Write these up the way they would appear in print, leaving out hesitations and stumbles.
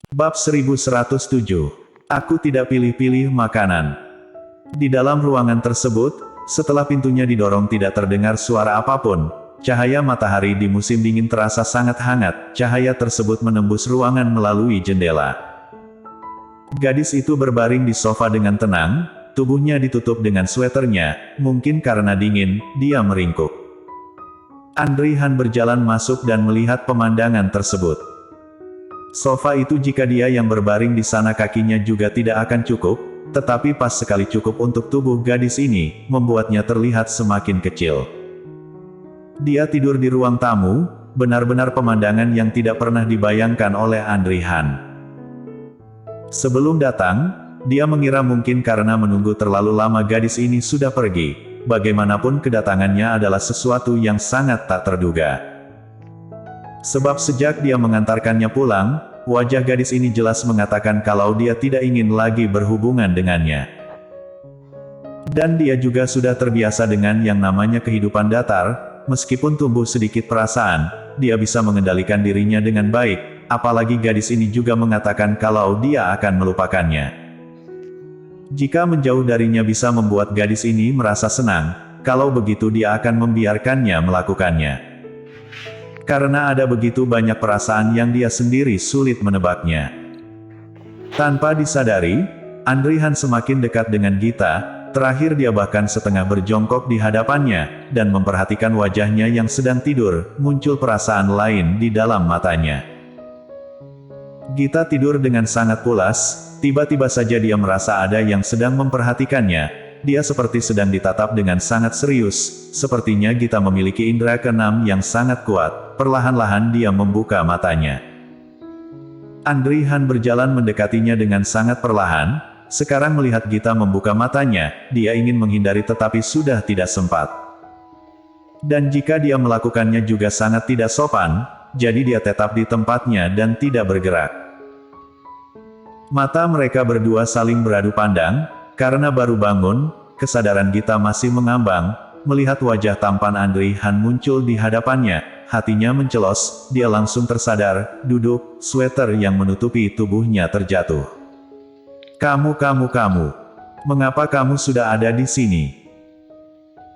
Bab 1107. Aku tidak pilih-pilih makanan. Di dalam ruangan tersebut, setelah pintunya didorong tidak terdengar suara apapun. Cahaya matahari di musim dingin terasa sangat hangat. Cahaya tersebut menembus ruangan melalui jendela. Gadis itu berbaring di sofa dengan tenang, tubuhnya ditutup dengan sweternya, mungkin karena dingin, dia meringkuk. Andri Han berjalan masuk dan melihat pemandangan tersebut. Sofa itu jika dia yang berbaring di sana kakinya juga tidak akan cukup, tetapi pas sekali cukup untuk tubuh gadis ini, membuatnya terlihat semakin kecil. Dia tidur di ruang tamu, benar-benar pemandangan yang tidak pernah dibayangkan oleh Andri Han. Sebelum datang, dia mengira mungkin karena menunggu terlalu lama gadis ini sudah pergi. Bagaimanapun kedatangannya adalah sesuatu yang sangat tak terduga. Sebab sejak dia mengantarkannya pulang, wajah gadis ini jelas mengatakan kalau dia tidak ingin lagi berhubungan dengannya. Dan dia juga sudah terbiasa dengan yang namanya kehidupan datar, meskipun tumbuh sedikit perasaan, dia bisa mengendalikan dirinya dengan baik, apalagi gadis ini juga mengatakan kalau dia akan melupakannya. Jika menjauh darinya bisa membuat gadis ini merasa senang, kalau begitu dia akan membiarkannya melakukannya. Karena ada begitu banyak perasaan yang dia sendiri sulit menebaknya. Tanpa disadari, Andri Han semakin dekat dengan Gita, terakhir dia bahkan setengah berjongkok di hadapannya, dan memperhatikan wajahnya yang sedang tidur, muncul perasaan lain di dalam matanya. Gita tidur dengan sangat pulas, tiba-tiba saja dia merasa ada yang sedang memperhatikannya. Dia seperti sedang ditatap dengan sangat serius, sepertinya Gita memiliki indera keenam yang sangat kuat. Perlahan-lahan dia membuka matanya. Andri Han berjalan mendekatinya dengan sangat perlahan, sekarang melihat Gita membuka matanya, dia ingin menghindari tetapi sudah tidak sempat. Dan jika dia melakukannya juga sangat tidak sopan, jadi dia tetap di tempatnya dan tidak bergerak. Mata mereka berdua saling beradu pandang. Karena baru bangun, kesadaran Gita masih mengambang, melihat wajah tampan Andri Han muncul di hadapannya, hatinya mencelos, dia langsung tersadar, duduk, sweater yang menutupi tubuhnya terjatuh. Kamu, mengapa kamu sudah ada di sini?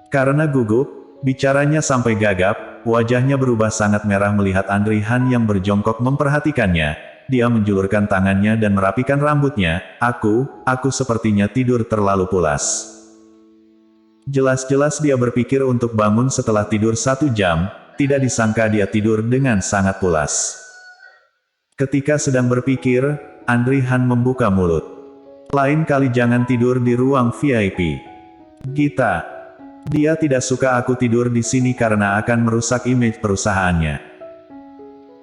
Karena gugup, bicaranya sampai gagap, wajahnya berubah sangat merah melihat Andri Han yang berjongkok memperhatikannya. Dia menjulurkan tangannya dan merapikan rambutnya. Aku sepertinya tidur terlalu pulas. Jelas-jelas dia berpikir untuk bangun setelah tidur 1 jam, tidak disangka dia tidur dengan sangat pulas. Ketika sedang berpikir, Andri Han membuka mulut. Lain kali jangan tidur di ruang VIP. Gita. Dia tidak suka aku tidur di sini karena akan merusak image perusahaannya.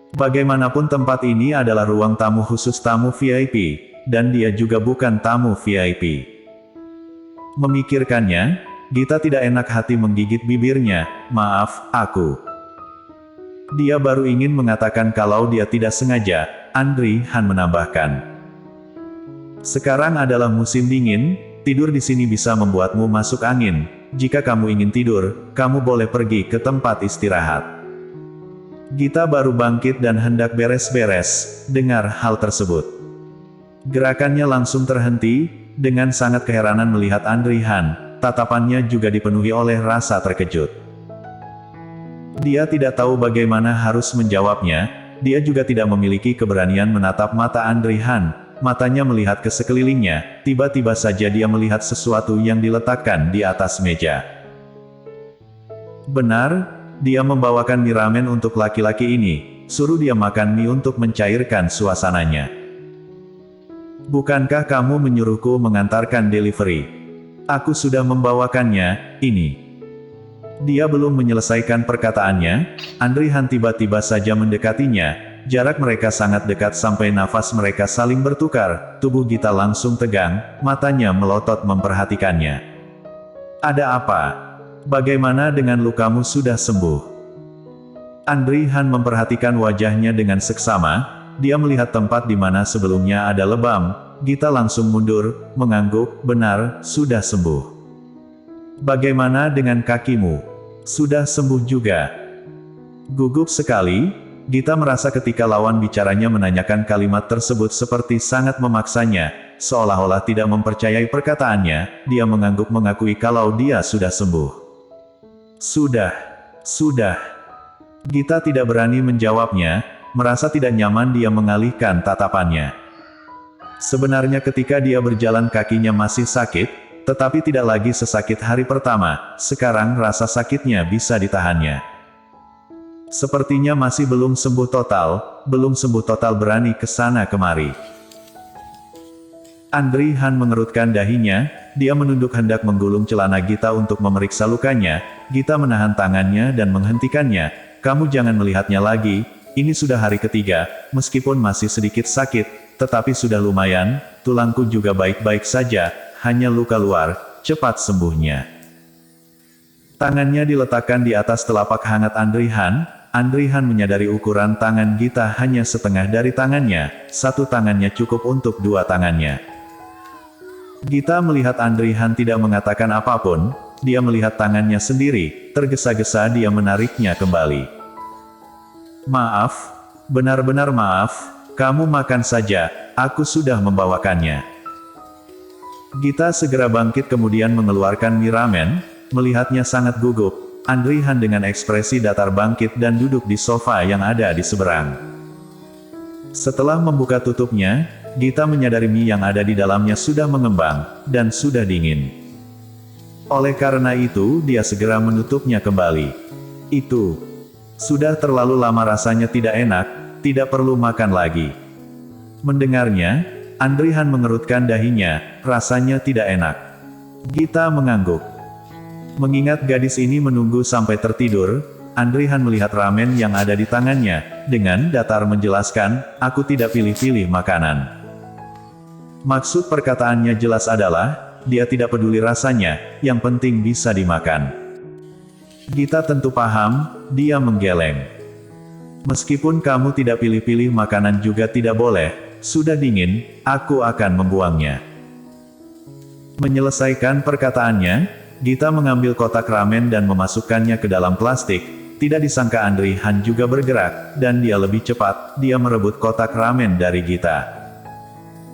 Bagaimanapun tempat ini adalah ruang tamu khusus tamu VIP, dan dia juga bukan tamu VIP. Memikirkannya, Gita tidak enak hati menggigit bibirnya. Maaf, aku. Dia baru ingin mengatakan kalau dia tidak sengaja, Andri Han menambahkan. Sekarang adalah musim dingin, tidur di sini bisa membuatmu masuk angin. Jika kamu ingin tidur, kamu boleh pergi ke tempat istirahat. Gita baru bangkit dan hendak beres-beres, dengar hal tersebut. Gerakannya langsung terhenti, dengan sangat keheranan melihat Andri Han, tatapannya juga dipenuhi oleh rasa terkejut. Dia tidak tahu bagaimana harus menjawabnya, dia juga tidak memiliki keberanian menatap mata Andri Han, matanya melihat ke sekelilingnya, tiba-tiba saja dia melihat sesuatu yang diletakkan di atas meja. Benar, dia membawakan mie ramen untuk laki-laki ini, suruh dia makan mie untuk mencairkan suasananya. Bukankah kamu menyuruhku mengantarkan delivery? Aku sudah membawakannya, ini. Dia belum menyelesaikan perkataannya, Andri Han tiba-tiba saja mendekatinya, jarak mereka sangat dekat sampai nafas mereka saling bertukar, tubuh Gita langsung tegang, matanya melotot memperhatikannya. Ada apa? Bagaimana dengan lukamu sudah sembuh? Andri Han memperhatikan wajahnya dengan seksama, dia melihat tempat di mana sebelumnya ada lebam, Gita langsung mundur, mengangguk, benar, sudah sembuh. Bagaimana dengan kakimu? Sudah sembuh juga. Gugup sekali, Gita merasa ketika lawan bicaranya menanyakan kalimat tersebut seperti sangat memaksanya, seolah-olah tidak mempercayai perkataannya, dia mengangguk mengakui kalau dia sudah sembuh. Sudah. Gita tidak berani menjawabnya, merasa tidak nyaman dia mengalihkan tatapannya. Sebenarnya ketika dia berjalan kakinya masih sakit, tetapi tidak lagi sesakit hari pertama, sekarang rasa sakitnya bisa ditahannya. Sepertinya masih belum sembuh total berani ke sana kemari. Andri Han mengerutkan dahinya, dia menunduk hendak menggulung celana Gita untuk memeriksa lukanya. Gita menahan tangannya dan menghentikannya. Kamu jangan melihatnya lagi, ini sudah hari ketiga, meskipun masih sedikit sakit, tetapi sudah lumayan, tulangku juga baik-baik saja, hanya luka luar, cepat sembuhnya. Tangannya diletakkan di atas telapak hangat Andri Han. Andri Han menyadari ukuran tangan Gita hanya setengah dari tangannya, satu tangannya cukup untuk dua tangannya. Gita melihat Andri Han tidak mengatakan apapun, dia melihat tangannya sendiri, tergesa-gesa dia menariknya kembali. Maaf, benar-benar maaf, kamu makan saja, aku sudah membawakannya. Gita segera bangkit kemudian mengeluarkan mie ramen, melihatnya sangat gugup. Andri Han dengan ekspresi datar bangkit dan duduk di sofa yang ada di seberang. Setelah membuka tutupnya, Gita menyadari mie yang ada di dalamnya sudah mengembang, dan sudah dingin. Oleh karena itu dia segera menutupnya kembali. Itu sudah terlalu lama rasanya tidak enak, tidak perlu makan lagi. Mendengarnya, Andri Han mengerutkan dahinya, rasanya tidak enak. Gita mengangguk. Mengingat gadis ini menunggu sampai tertidur, Andri Han melihat ramen yang ada di tangannya, dengan datar menjelaskan, aku tidak pilih-pilih makanan. Maksud perkataannya jelas adalah, dia tidak peduli rasanya, yang penting bisa dimakan. Gita tentu paham, dia menggeleng. Meskipun kamu tidak pilih-pilih makanan juga tidak boleh, sudah dingin, aku akan membuangnya. Menyelesaikan perkataannya, Gita mengambil kotak ramen dan memasukkannya ke dalam plastik. Tidak disangka Andri Han juga bergerak, dan dia lebih cepat, dia merebut kotak ramen dari Gita.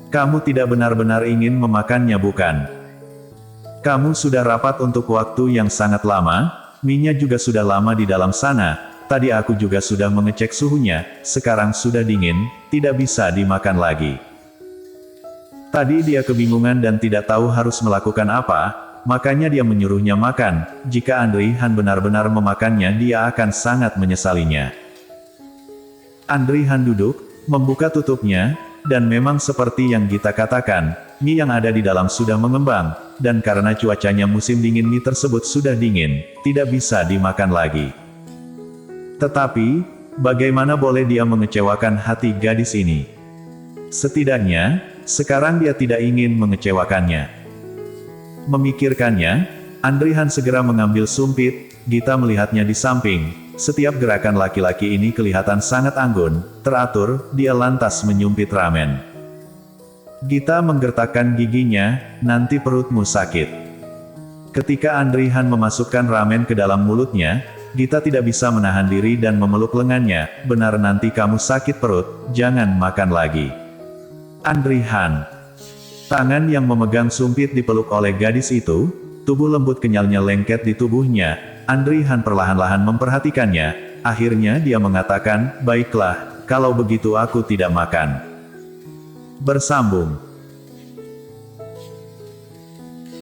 Kamu tidak benar-benar ingin memakannya bukan? Kamu sudah rapat untuk waktu yang sangat lama, mie-nya juga sudah lama di dalam sana. Tadi aku juga sudah mengecek suhunya, sekarang sudah dingin, tidak bisa dimakan lagi. Tadi dia kebingungan dan tidak tahu harus melakukan apa, makanya dia menyuruhnya makan. Jika Andri Han benar-benar memakannya dia akan sangat menyesalinya. Andri Han duduk, membuka tutupnya, dan memang seperti yang Gita katakan, mie yang ada di dalam sudah mengembang, dan karena cuacanya musim dingin mie tersebut sudah dingin, tidak bisa dimakan lagi. Tetapi, bagaimana boleh dia mengecewakan hati gadis ini? Setidaknya, sekarang dia tidak ingin mengecewakannya. Memikirkannya, Andri Han segera mengambil sumpit. Gita melihatnya di samping. Setiap gerakan laki-laki ini kelihatan sangat anggun, teratur, dia lantas menyumpit ramen. Gita menggertakkan giginya, nanti perutmu sakit. Ketika Andri Han memasukkan ramen ke dalam mulutnya, Gita tidak bisa menahan diri dan memeluk lengannya, benar nanti kamu sakit perut, jangan makan lagi. Andri Han. Tangan yang memegang sumpit dipeluk oleh gadis itu, tubuh lembut kenyalnya lengket di tubuhnya, Andri Han perlahan-lahan memperhatikannya, akhirnya dia mengatakan, baiklah, kalau begitu aku tidak makan. Bersambung.